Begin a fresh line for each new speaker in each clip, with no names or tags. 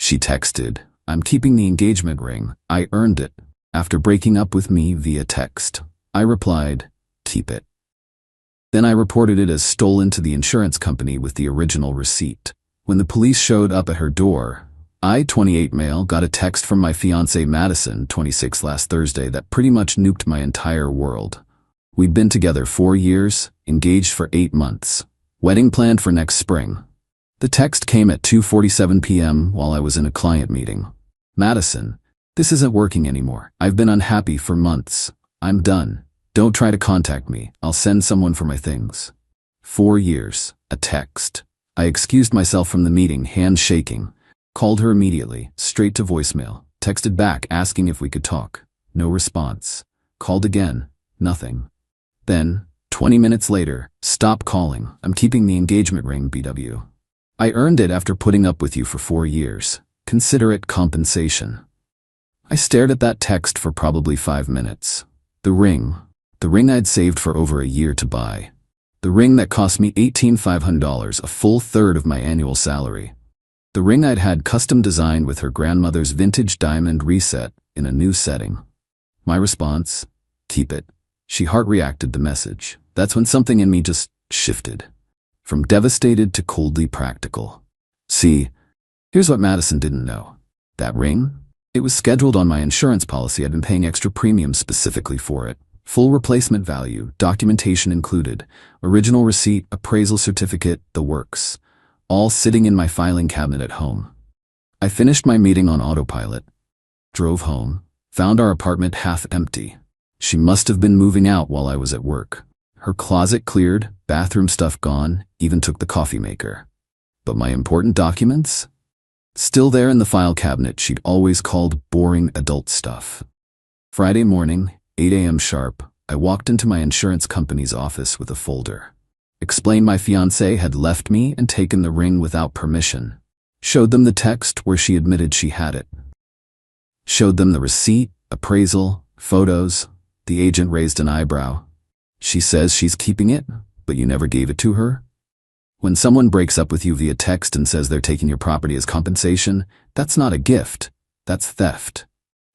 She texted, "I'm keeping the engagement ring. I earned it. After breaking up with me via text." I replied, "Keep it." Then I reported it as stolen to the insurance company with the original receipt. When the police showed up at her door, I, 28 male, got a text from my fiancée Madison, 26, last Thursday that pretty much nuked my entire world. We'd been together 4 years, engaged for 8 months. Wedding planned for next spring. The text came at 2:47 p.m. while I was in a client meeting. "Madison, this isn't working anymore. I've been unhappy for months. I'm done. Don't try to contact me. I'll send someone for my things." 4 years. A text. I excused myself from the meeting, hands shaking. Called her immediately, straight to voicemail. Texted back asking if we could talk. No response. Called again. Nothing. Then, 20 minutes later, "Stop calling. I'm keeping the engagement ring, BW. I earned it after putting up with you for 4 years. Consider it compensation." I stared at that text for probably 5 minutes. The ring I'd saved for over a year to buy. The ring that cost me $18,500, a full third of my annual salary. The ring I'd had custom designed with her grandmother's vintage diamond reset in a new setting. My response? "Keep it." She heart-reacted the message. That's when something in me just shifted. From devastated to coldly practical. See, here's what Madison didn't know. That ring? It was scheduled on my insurance policy. I'd been paying extra premiums specifically for it. Full replacement value, documentation included, original receipt, appraisal certificate, the works. All sitting in my filing cabinet at home. I finished my meeting on autopilot. Drove home, found our apartment half empty. She must have been moving out while I was at work. Her closet cleared, bathroom stuff gone, even took the coffee maker. But my important documents? Still there in the file cabinet she'd always called boring adult stuff. Friday morning, 8 a.m. sharp, I walked into my insurance company's office with a folder. Explained my fiancé had left me and taken the ring without permission. Showed them the text where she admitted she had it. Showed them the receipt, appraisal, photos. The agent raised an eyebrow. "She says she's keeping it, but you never gave it to her?" When someone breaks up with you via text and says they're taking your property as compensation, that's not a gift, that's theft.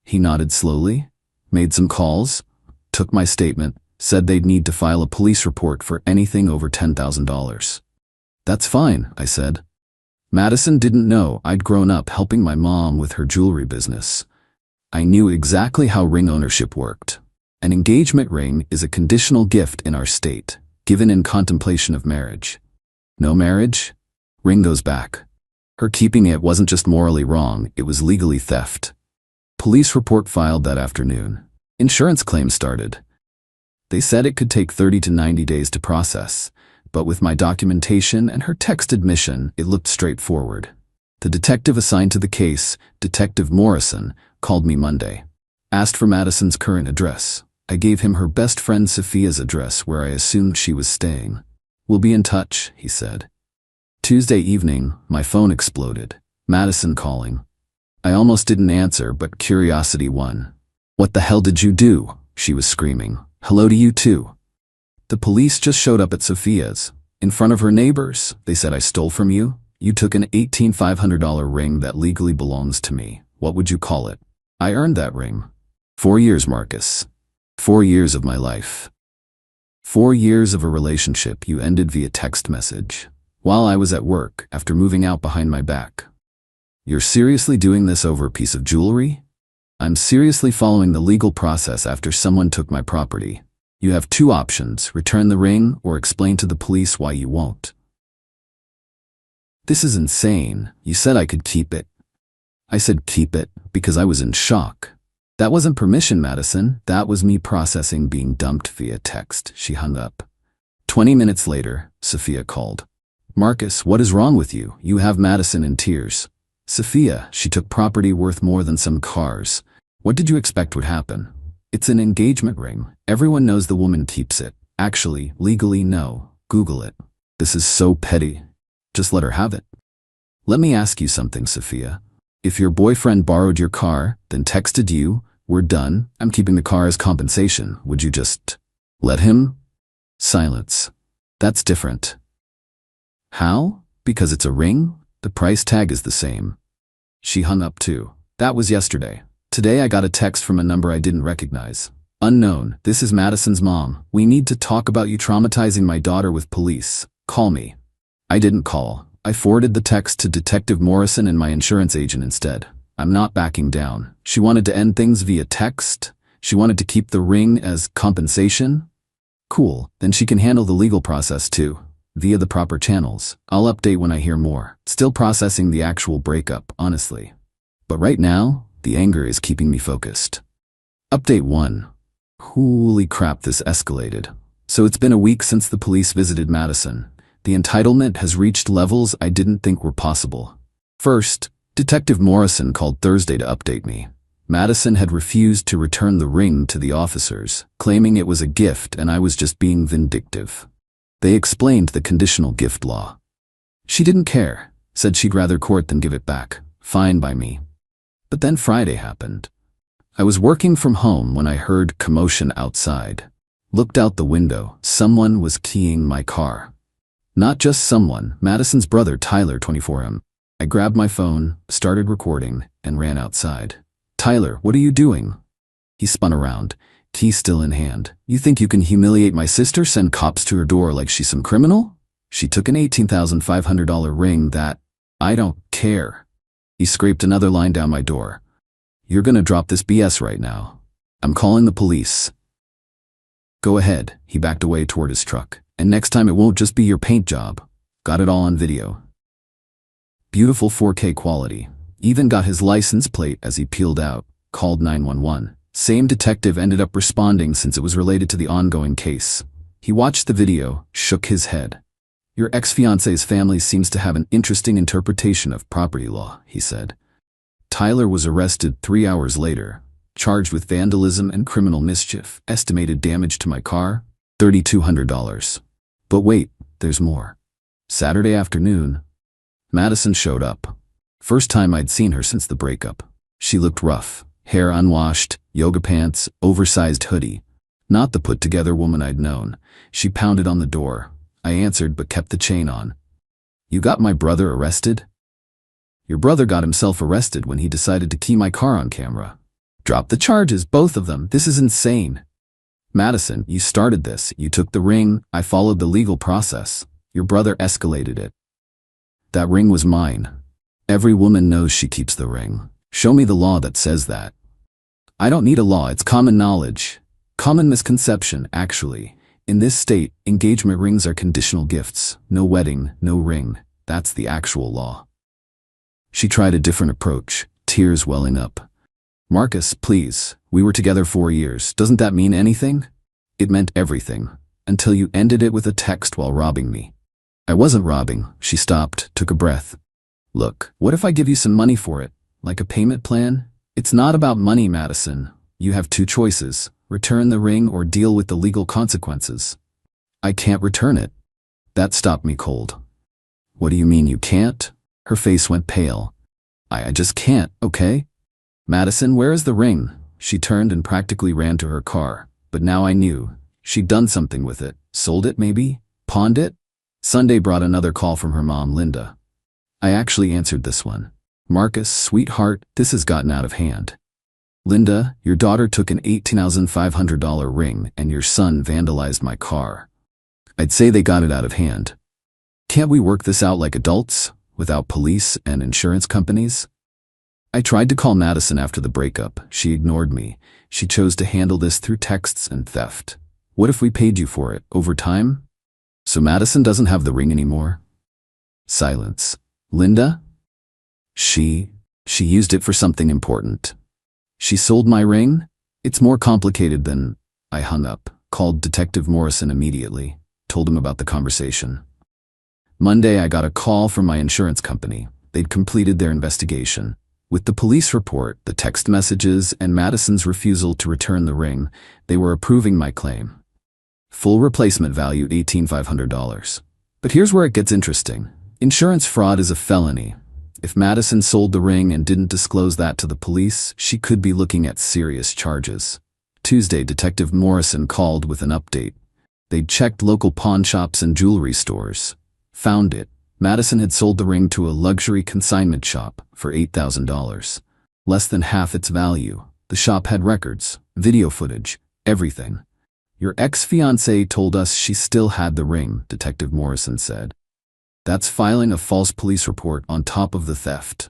He nodded slowly, made some calls, took my statement, said they'd need to file a police report for anything over $10,000. "That's fine," I said. Madison didn't know I'd grown up helping my mom with her jewelry business. I knew exactly how ring ownership worked. An engagement ring is a conditional gift in our state, given in contemplation of marriage. No marriage? Ring goes back. Her keeping it wasn't just morally wrong, it was legally theft. Police report filed that afternoon. Insurance claims started. They said it could take 30 to 90 days to process, but with my documentation and her text admission, it looked straightforward. The detective assigned to the case, Detective Morrison, called me Monday. Asked for Madison's current address. I gave him her best friend Sophia's address where I assumed she was staying. "We'll be in touch," he said. Tuesday evening, my phone exploded. Madison calling. I almost didn't answer, but curiosity won. "What the hell did you do?" she was screaming. "Hello to you too." "The police just showed up at Sophia's. In front of her neighbors. They said I stole from you. You took an $18,500 ring that legally belongs to me. What would you call it?" "I earned that ring." 4 years, Marcus. 4 years of my life. 4 years of a relationship you ended via text message. While I was at work, after moving out behind my back. "You're seriously doing this over a piece of jewelry?" "I'm seriously following the legal process after someone took my property. You have 2 options, return the ring or explain to the police why you won't." "This is insane. You said I could keep it." I said keep it because I was in shock. "That wasn't permission, Madison. That was me processing being dumped via text." She hung up. 20 minutes later, Sophia called. "Marcus, what is wrong with you? You have Madison in tears." "Sophia, she took property worth more than some cars. What did you expect would happen? It's an engagement ring. Everyone knows the woman keeps it. Actually, legally, no. Google it. This is so petty. Just let her have it." "Let me ask you something, Sophia. If your boyfriend borrowed your car, then texted you, 'We're done, I'm keeping the car as compensation,' would you just let him?" Silence. "That's different." "How? Because it's a ring? The price tag is the same." She hung up too. That was yesterday. Today I got a text from a number I didn't recognize. Unknown, this is Madison's mom. We need to talk about you traumatizing my daughter with police. Call me. I didn't call. I forwarded the text to Detective Morrison and my insurance agent instead. I'm not backing down. She wanted to end things via text. She wanted to keep the ring as compensation. Cool, then she can handle the legal process too, via the proper channels. I'll update when I hear more. Still processing the actual breakup, honestly. But right now, the anger is keeping me focused. Update 1. Holy crap, this escalated. So it's been a week since the police visited Madison. The entitlement has reached levels I didn't think were possible. First, Detective Morrison called Thursday to update me. Madison had refused to return the ring to the officers, claiming it was a gift and I was just being vindictive. They explained the conditional gift law. She didn't care, said she'd rather court than give it back. Fine by me. But then Friday happened. I was working from home when I heard commotion outside. Looked out the window. Someone was keying my car. Not just someone, Madison's brother Tyler, 24M. I grabbed my phone, started recording, and ran outside. Tyler, what are you doing? He spun around, key still in hand. You think you can humiliate my sister, send cops to her door like she's some criminal? She took an $18,500 ring that, I don't care. He scraped another line down my door. You're gonna drop this BS right now. I'm calling the police. Go ahead, he backed away toward his truck. And next time it won't just be your paint job. Got it all on video. Beautiful 4K quality. Even got his license plate as he peeled out. Called 911. Same detective ended up responding since it was related to the ongoing case. He watched the video, shook his head. Your ex-fiance's family seems to have an interesting interpretation of property law, he said. Tyler was arrested 3 hours later, charged with vandalism and criminal mischief. Estimated damage to my car, $3,200. But wait, there's more. Saturday afternoon, Madison showed up. First time I'd seen her since the breakup. She looked rough, hair unwashed, yoga pants, oversized hoodie. Not the put-together woman I'd known. She pounded on the door. I answered but kept the chain on. You got my brother arrested? Your brother got himself arrested when he decided to key my car on camera. Drop the charges, both of them. This is insane. Madison, you started this. You took the ring. I followed the legal process. Your brother escalated it. That ring was mine. Every woman knows she keeps the ring. Show me the law that says that. I don't need a law. It's common knowledge. Common misconception, actually. In this state, engagement rings are conditional gifts. No wedding, no ring. That's the actual law. She tried a different approach, tears welling up. Marcus, please. We were together 4 years. Doesn't that mean anything? It meant everything. Until you ended it with a text while robbing me. I wasn't robbing. She stopped, took a breath. Look, what if I give you some money for it? Like a payment plan? It's not about money, Madison. You have 2 choices. Return the ring or deal with the legal consequences. I can't return it. That stopped me cold. What do you mean you can't? Her face went pale. I just can't, okay? Madison, where is the ring? She turned and practically ran to her car. But now I knew. She'd done something with it. Sold it, maybe? Pawned it? Sunday brought another call from her mom, Linda. I actually answered this one. Marcus, sweetheart, this has gotten out of hand. Linda, your daughter took an $18,500 ring and your son vandalized my car. I'd say they got it out of hand. Can't we work this out like adults, without police and insurance companies? I tried to call Madison after the breakup. She ignored me. She chose to handle this through texts and theft. What if we paid you for it, over time? So Madison doesn't have the ring anymore? Silence. Linda? She used it for something important. She sold my ring? It's more complicated than... I hung up, called Detective Morrison immediately, told him about the conversation. Monday, I got a call from my insurance company. They'd completed their investigation. With the police report, the text messages, and Madison's refusal to return the ring, they were approving my claim. Full replacement value $18,500. But here's where it gets interesting. Insurance fraud is a felony. If Madison sold the ring and didn't disclose that to the police, she could be looking at serious charges. Tuesday, Detective Morrison called with an update. They'd checked local pawn shops and jewelry stores. Found it. Madison had sold the ring to a luxury consignment shop for $8,000. Less than half its value. The shop had records, video footage, everything. Your ex-fiancée told us she still had the ring, Detective Morrison said. That's filing a false police report on top of the theft.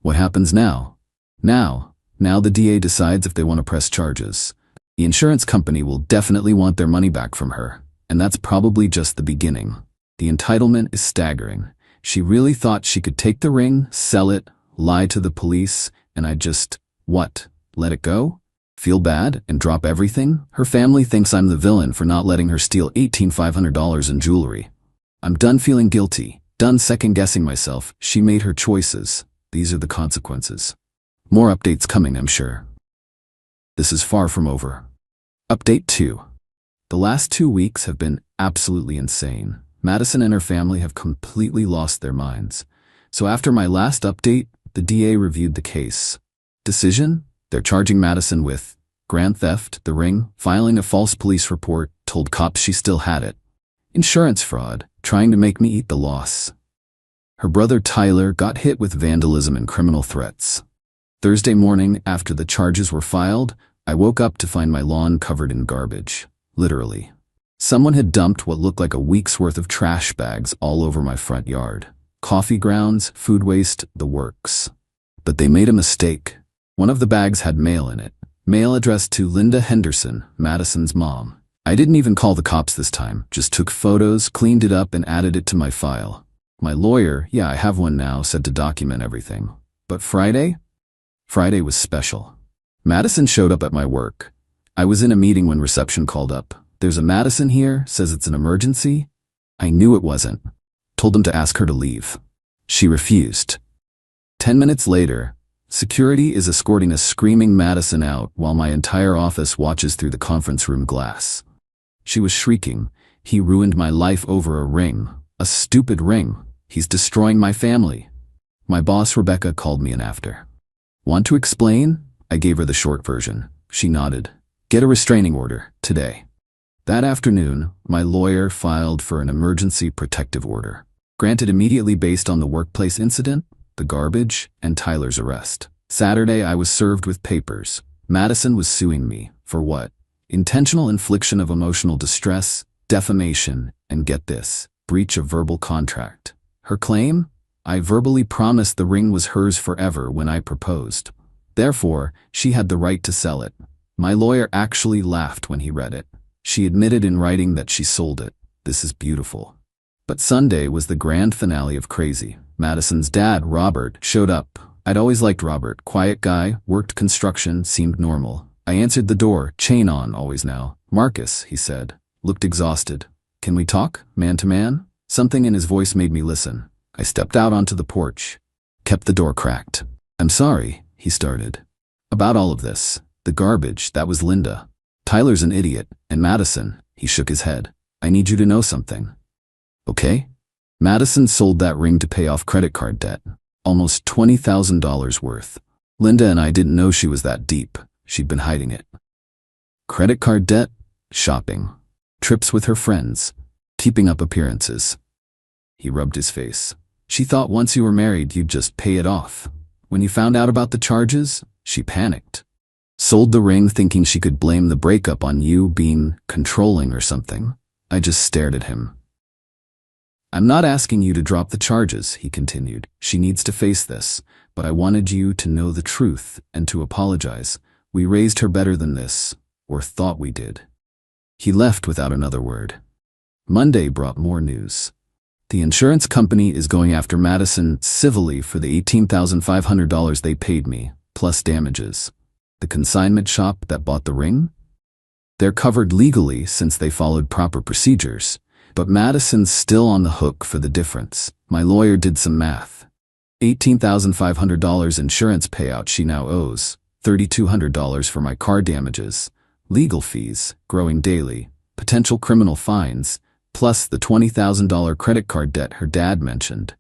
What happens now? Now the DA decides if they want to press charges. The insurance company will definitely want their money back from her, and that's probably just the beginning. The entitlement is staggering. She really thought she could take the ring, sell it, lie to the police, and I'd just, what, let it go? Feel bad and drop everything? Her family thinks I'm the villain for not letting her steal $1,500 in jewelry. I'm done feeling guilty, done second-guessing myself. She made her choices. These are the consequences. More updates coming, I'm sure. This is far from over. Update 2. The last 2 weeks have been absolutely insane. Madison and her family have completely lost their minds. So after my last update, the DA reviewed the case. Decision? They're charging Madison with grand theft, the ring, filing a false police report, told cops she still had it, insurance fraud, trying to make me eat the loss. Her brother Tyler got hit with vandalism and criminal threats. Thursday morning, after the charges were filed, I woke up to find my lawn covered in garbage. Literally. Someone had dumped what looked like a week's worth of trash bags all over my front yard. Coffee grounds, food waste, the works. But they made a mistake. One of the bags had mail in it. Mail addressed to Linda Henderson, Madison's mom. I didn't even call the cops this time, just took photos, cleaned it up, and added it to my file. My lawyer, yeah, I have one now, said to document everything. But Friday? Friday was special. Madison showed up at my work. I was in a meeting when reception called up. There's a Madison here, says it's an emergency. I knew it wasn't. Told them to ask her to leave. She refused. 10 minutes later, security is escorting a screaming Madison out while my entire office watches through the conference room glass. She was shrieking, "He ruined my life over a ring. A stupid ring. He's destroying my family." My boss, Rebecca, called me in after. "Want to explain?" I gave her the short version. She nodded. "Get a restraining order, today." That afternoon, my lawyer filed for an emergency protective order, granted immediately based on the workplace incident, the garbage, and Tyler's arrest. Saturday, I was served with papers. Madison was suing me for what? Intentional infliction of emotional distress, defamation, and get this, breach of verbal contract. Her claim? I verbally promised the ring was hers forever when I proposed. Therefore, she had the right to sell it. My lawyer actually laughed when he read it. She admitted in writing that she sold it. This is beautiful. But Sunday was the grand finale of crazy. Madison's dad, Robert, showed up. I'd always liked Robert. Quiet guy, worked construction, seemed normal. I answered the door, chain on, always now. "Marcus," he said. Looked exhausted. "Can we talk, man to man?" Something in his voice made me listen. I stepped out onto the porch. Kept the door cracked. "I'm sorry," he started. "About all of this. The garbage, that was Linda. Tyler's an idiot, and Madison," he shook his head. "I need you to know something." "Okay?" Madison sold that ring to pay off credit card debt. Almost $20,000 worth. Linda and I didn't know she was that deep. She'd been hiding it. Credit card debt, shopping, trips with her friends, keeping up appearances. He rubbed his face. "She thought once you were married, you'd just pay it off. When you found out about the charges, she panicked. Sold the ring thinking she could blame the breakup on you being controlling or something." I just stared at him. "I'm not asking you to drop the charges," he continued. "She needs to face this, but I wanted you to know the truth and to apologize. We raised her better than this, or thought we did." He left without another word. Monday brought more news. The insurance company is going after Madison civilly for the $18,500 they paid me, plus damages. The consignment shop that bought the ring? They're covered legally since they followed proper procedures, but Madison's still on the hook for the difference. My lawyer did some math. $18,500 insurance payout she now owes, $3,200 for my car damages, legal fees, growing daily, potential criminal fines, plus the $20,000 credit card debt her dad mentioned.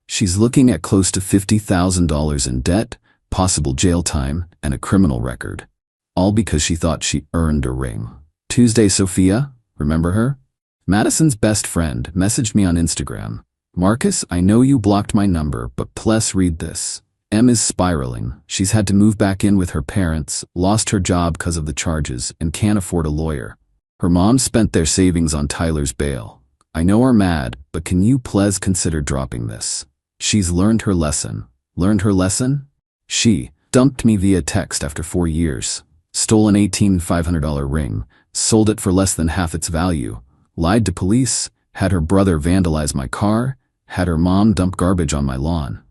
She's looking at close to $50,000 in debt, possible jail time, and a criminal record. All because she thought she earned a ring. Tuesday, Sophia, remember her? Madison's best friend, messaged me on Instagram. Marcus, I know you blocked my number, but please read this. M is spiraling. She's had to move back in with her parents, lost her job because of the charges, and can't afford a lawyer. Her mom spent their savings on Tyler's bail. I know we're mad, but can you please consider dropping this? She's learned her lesson. Learned her lesson? She dumped me via text after 4 years, stole an $18,500 ring, sold it for less than half its value, lied to police, had her brother vandalize my car, had her mom dump garbage on my lawn.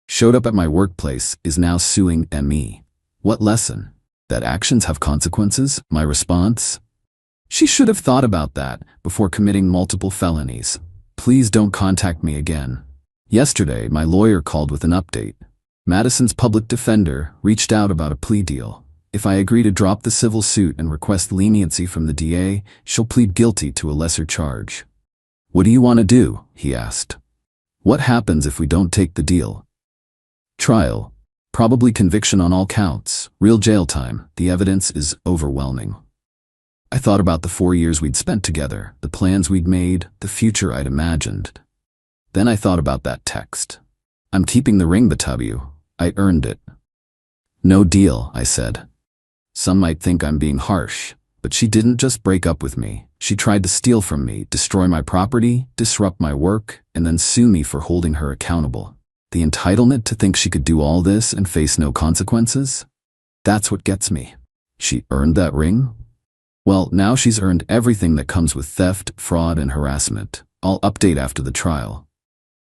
Showed up at my workplace, is now suing me. What lesson? That actions have consequences? My response? She should have thought about that before committing multiple felonies. Please don't contact me again. Yesterday, my lawyer called with an update. Madison's public defender reached out about a plea deal. If I agree to drop the civil suit and request leniency from the DA, she'll plead guilty to a lesser charge. What do you want to do? He asked. What happens if we don't take the deal? Trial. Probably conviction on all counts. Real jail time. The evidence is overwhelming. I thought about the 4 years we'd spent together, the plans we'd made, the future I'd imagined. Then I thought about that text. I'm keeping the ring, Batabu. I earned it. No deal, I said. Some might think I'm being harsh, but she didn't just break up with me. She tried to steal from me, destroy my property, disrupt my work, and then sue me for holding her accountable. The entitlement to think she could do all this and face no consequences? That's what gets me. She earned that ring? Well, now she's earned everything that comes with theft, fraud, and harassment. I'll update after the trial.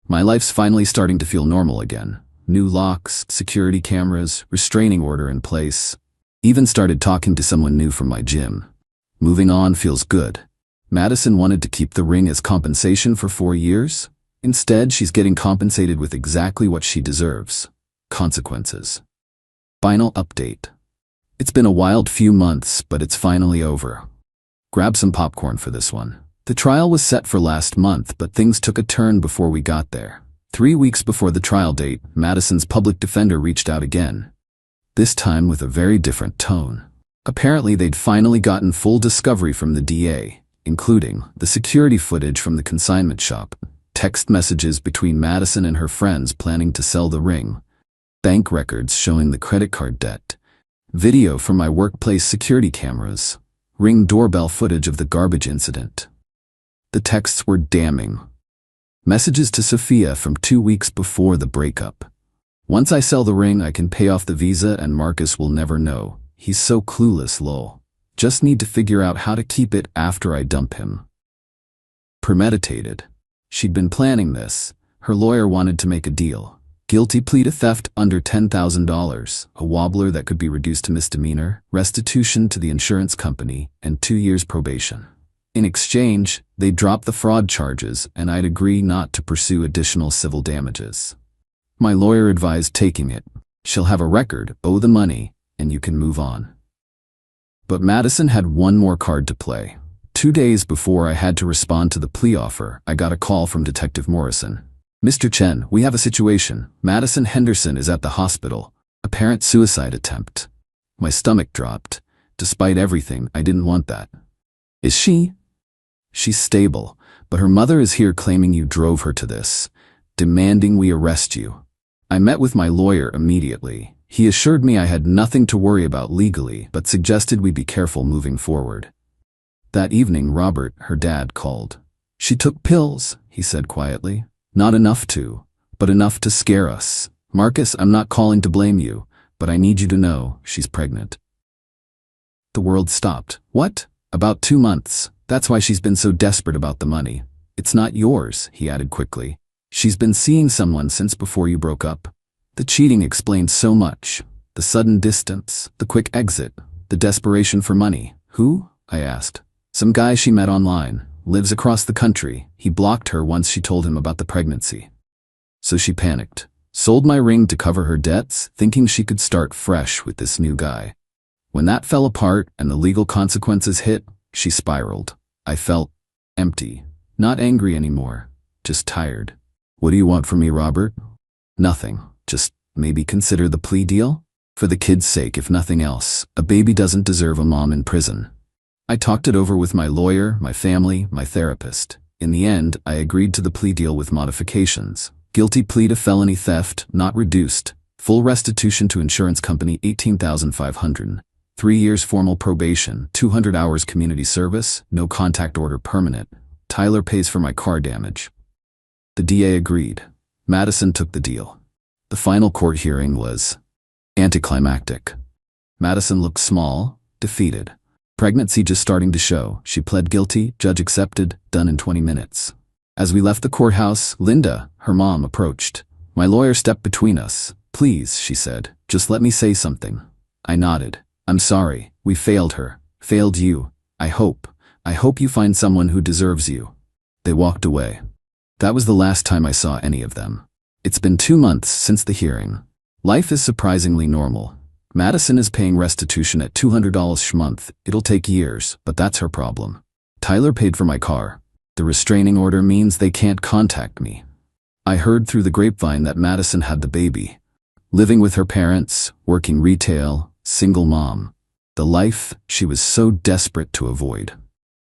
My life's finally starting to feel normal again. New locks, security cameras, restraining order in place. Even started talking to someone new from my gym. Moving on feels good. Madison wanted to keep the ring as compensation for 4 years. Instead, she's getting compensated with exactly what she deserves. Consequences. Final update. It's been a wild few months, but it's finally over. Grab some popcorn for this one. The trial was set for last month, but things took a turn before we got there. 3 weeks before the trial date, Madison's public defender reached out again. This time with a very different tone. Apparently they'd finally gotten full discovery from the DA, including the security footage from the consignment shop, text messages between Madison and her friends planning to sell the ring, bank records showing the credit card debt, video from my workplace security cameras, ring doorbell footage of the garbage incident. The texts were damning. Messages to Sophia from 2 weeks before the breakup. Once I sell the ring, I can pay off the visa and Marcus will never know. He's so clueless, lol. Just need to figure out how to keep it after I dump him. Premeditated. She'd been planning this. Her lawyer wanted to make a deal. Guilty plea to theft under $10,000, a wobbler that could be reduced to misdemeanor, restitution to the insurance company, and 2 years probation. In exchange, they'd drop the fraud charges and I'd agree not to pursue additional civil damages. My lawyer advised taking it. She'll have a record, owe the money, and you can move on. But Madison had one more card to play. 2 days before I had to respond to the plea offer, I got a call from Detective Morrison. Mr. Chen, we have a situation. Madison Henderson is at the hospital. Apparent suicide attempt. My stomach dropped. Despite everything, I didn't want that. Is she? She's stable, but her mother is here claiming you drove her to this, demanding we arrest you. I met with my lawyer immediately. He assured me I had nothing to worry about legally, but suggested we be careful moving forward. That evening, Robert, her dad, called. She took pills, he said quietly. Not enough to, but enough to scare us. Marcus, I'm not calling to blame you, but I need you to know she's pregnant. The world stopped. What? About 2 months. That's why she's been so desperate about the money. It's not yours, he added quickly. She's been seeing someone since before you broke up. The cheating explains so much. The sudden distance, the quick exit, the desperation for money. Who? I asked. Some guy she met online. Lives across the country. He blocked her once she told him about the pregnancy. So she panicked. Sold my ring to cover her debts, thinking she could start fresh with this new guy. When that fell apart and the legal consequences hit, she spiraled. I felt empty. Not angry anymore. Just tired. What do you want from me, Robert? Nothing. Just maybe consider the plea deal? For the kid's sake, if nothing else. A baby doesn't deserve a mom in prison. I talked it over with my lawyer, my family, my therapist. In the end, I agreed to the plea deal with modifications. Guilty plea to felony theft, not reduced. Full restitution to insurance company $18,500. 3 years formal probation, 200 hours community service, no contact order permanent. Tyler pays for my car damage. The DA agreed. Madison took the deal. The final court hearing was anticlimactic. Madison looked small, defeated. Pregnancy just starting to show. She pled guilty, judge accepted, done in 20 minutes. As we left the courthouse, Linda, her mom, approached. My lawyer stepped between us. Please, she said, just let me say something. I nodded. I'm sorry, we failed her. Failed you. I hope you find someone who deserves you. They walked away. That was the last time I saw any of them. It's been 2 months since the hearing. Life is surprisingly normal. Madison is paying restitution at $200 a month. It'll take years, but that's her problem. Tyler paid for my car. The restraining order means they can't contact me. I heard through the grapevine that Madison had the baby. Living with her parents, working retail, single mom. The life she was so desperate to avoid.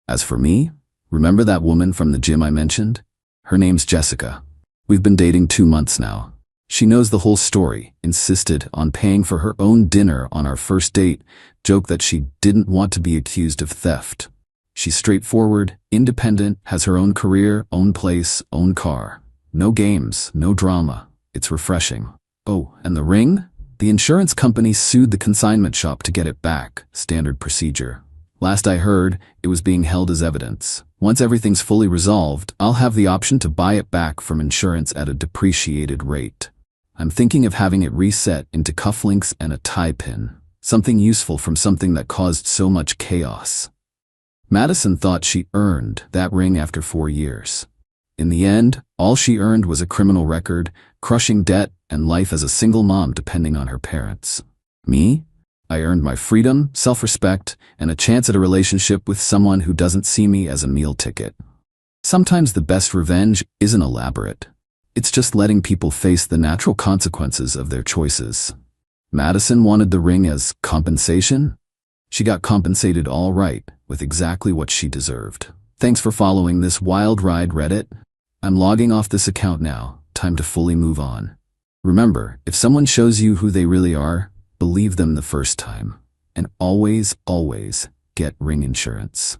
As for me, remember that woman from the gym I mentioned? Her name's Jessica. We've been dating 2 months now. She knows the whole story, insisted on paying for her own dinner on our first date, joked that she didn't want to be accused of theft. She's straightforward, independent, has her own career, own place, own car. No games, no drama. It's refreshing. Oh, and the ring? The insurance company sued the consignment shop to get it back, standard procedure. Last I heard, it was being held as evidence. Once everything's fully resolved, I'll have the option to buy it back from insurance at a depreciated rate. I'm thinking of having it reset into cufflinks and a tie pin. Something useful from something that caused so much chaos. Madison thought she earned that ring after 4 years. In the end, all she earned was a criminal record, crushing debt, and life as a single mom depending on her parents. Me? I earned my freedom, self-respect, and a chance at a relationship with someone who doesn't see me as a meal ticket. Sometimes the best revenge isn't elaborate. It's just letting people face the natural consequences of their choices. Madison wanted the ring as compensation. She got compensated all right, with exactly what she deserved. Thanks for following this wild ride, Reddit. I'm logging off this account now. Time to fully move on. Remember, if someone shows you who they really are, believe them the first time. And always, always get ring insurance.